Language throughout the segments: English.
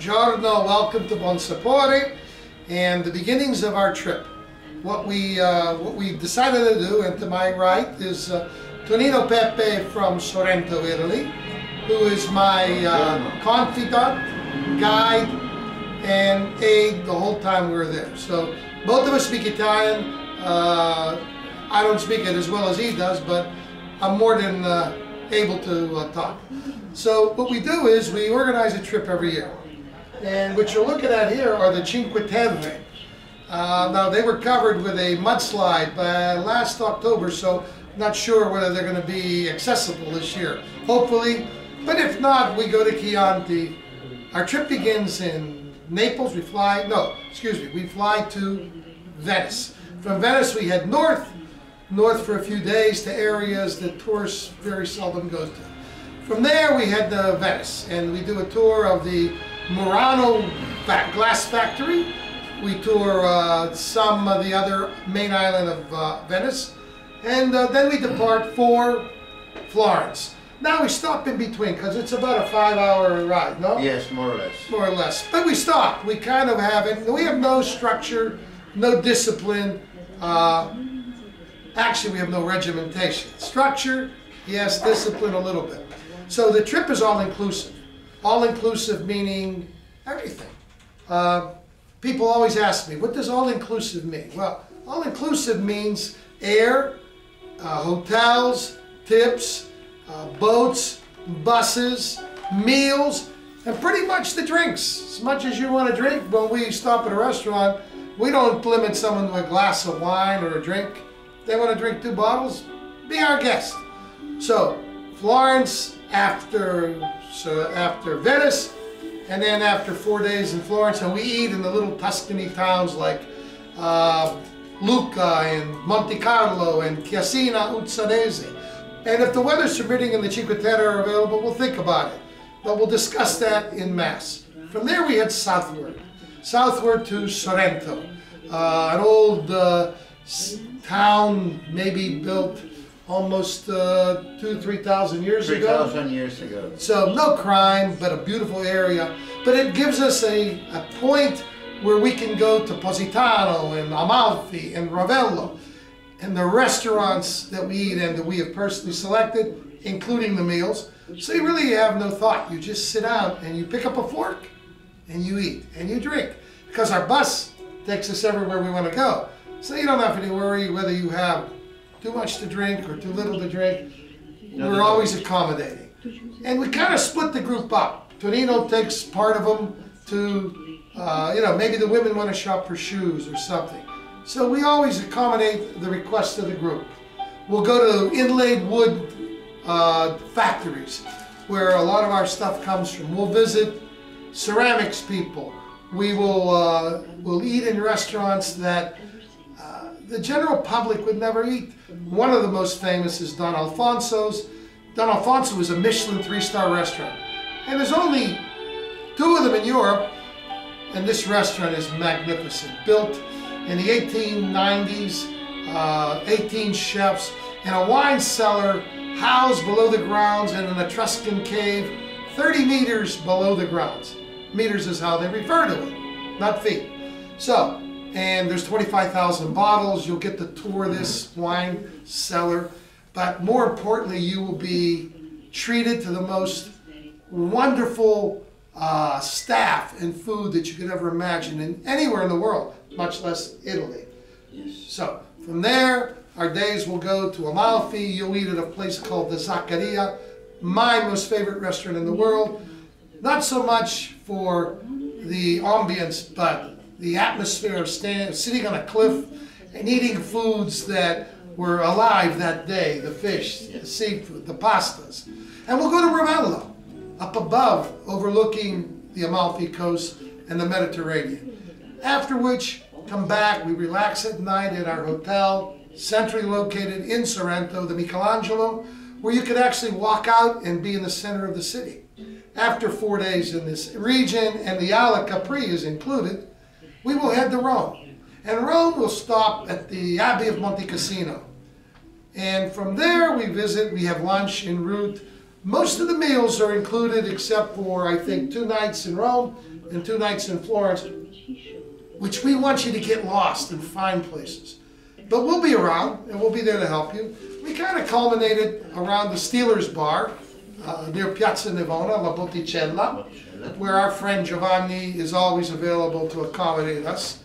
Buongiorno, welcome to Buon Sapore and the beginnings of our trip. What we decided to do, and to my right is Tonino Pepe from Sorrento, Italy, who is my confidant, guide, and aide the whole time we were there. So both of us speak Italian. I don't speak it as well as he does, but I'm more than able to talk. So what we do is we organize a trip every year. And what you're looking at here are the Cinque Terre. Now they were covered with a mudslide last October, so I'm not sure whether they're going to be accessible this year. Hopefully, but if not, we go to Chianti. Our trip begins in Naples. We fly to Venice. From Venice we head north for a few days to areas that tourists very seldom go to. From there we head to Venice and we do a tour of the Murano glass factory. We tour some of the other main island of Venice, and then we depart for Florence. Now we stop in between because it's about a 5-hour ride, no? Yes, more or less. More or less. But we stop. We kind of have it. We have no structure, no discipline. Actually, we have no regimentation. Structure, yes, discipline a little bit. So the trip is all-inclusive. All-inclusive meaning everything. People always ask me, what does all-inclusive mean? Well, all-inclusive means air, hotels, tips, boats, buses, meals, and pretty much the drinks. As much as you want to drink, when we stop at a restaurant, we don't limit someone to a glass of wine or a drink. If they want to drink 2 bottles, be our guest. So, Florence after Venice, and then after 4 days in Florence, and we eat in the little Tuscany towns like Lucca and Monte Carlo and Chiasina Uzzanese. And if the weather's permitting and the Cinque Terre are available, we'll think about it. But we'll discuss that in Mass. From there we head southward to Sorrento, an old town maybe built almost 2,000-3,000 years ago. 3,000 years ago. So no crime, but a beautiful area. But it gives us a point where we can go to Positano and Amalfi and Ravello. And the restaurants that we eat and that we have personally selected, including the meals. So you really have no thought. You just sit down and you pick up a fork and you eat and you drink. Because our bus takes us everywhere we want to go. So you don't have to worry whether you have too much to drink or too little to drink. We're always accommodating. And we kind of split the group up. Tonino takes part of them to, maybe the women want to shop for shoes or something. So we always accommodate the request of the group. We'll go to inlaid wood factories where a lot of our stuff comes from. We'll visit ceramics people. We will we'll eat in restaurants that the general public would never eat. One of the most famous is Don Alfonso's. Don Alfonso is a Michelin 3-star restaurant. And there's only 2 of them in Europe, and this restaurant is magnificent. Built in the 1890s, 18 chefs, in a wine cellar housed below the grounds in an Etruscan cave, 30 meters below the grounds. Meters is how they refer to it, not feet. So, and there's 25,000 bottles. You'll get to tour this wine cellar. But more importantly, you will be treated to the most wonderful staff and food that you could ever imagine in anywhere in the world, much less Italy. Yes. So from there, our days will go to Amalfi. You'll eat at a place called the Zaccaria, my most favorite restaurant in the world. Not so much for the ambience, but the atmosphere of sitting on a cliff and eating foods that were alive that day, the fish, the seafood, the pastas. And we'll go to Ravello, up above, overlooking the Amalfi Coast and the Mediterranean. After which, come back, we relax at night at our hotel, centrally located in Sorrento, the Michelangelo, where you could actually walk out and be in the center of the city. After 4 days in this region, and the Ala Capri is included, we will head to Rome. And Rome will stop at the Abbey of Monte Cassino. And from there we have lunch en route. Most of the meals are included except for, I think, 2 nights in Rome and 2 nights in Florence, which we want you to get lost and find places. But we'll be around, and we'll be there to help you. We kind of culminated around the Steelers Bar near Piazza Navona, La Botticella, where our friend Giovanni is always available to accommodate us.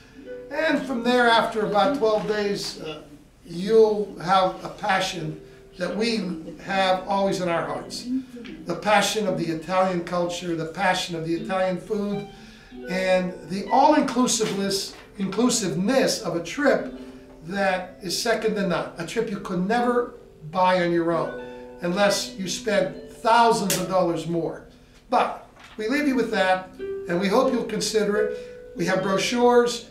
And from there, after about 12 days, you'll have a passion that we have always in our hearts. The passion of the Italian culture, the passion of the Italian food, and the all-inclusiveness of a trip that is second to none. A trip you could never buy on your own unless you spend thousands of dollars more. But we leave you with that, and we hope you'll consider it. We have brochures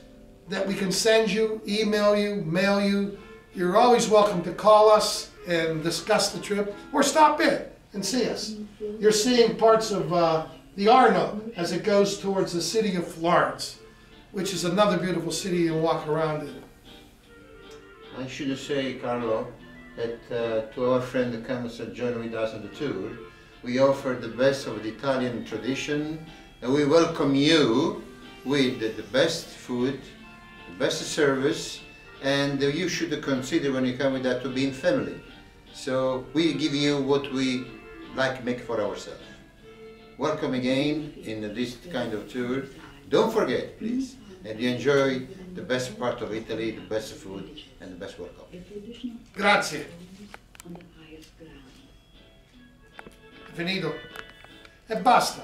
that we can send you, email you, mail you. You're always welcome to call us and discuss the trip, or stop in and see us. You're seeing parts of the Arno as it goes towards the city of Florence, which is another beautiful city you can walk around in. I should say, Carlo, that to our friend that comes and join with us on the tour, we offer the best of the Italian tradition, and we welcome you with the best food, the best service, and you should consider when you come with that to be in family. So we give you what we like make for ourselves. Welcome again in this kind of tour. Don't forget, please, and you enjoy the best part of Italy, the best food, and the best welcome. Grazie. Finito. E basta.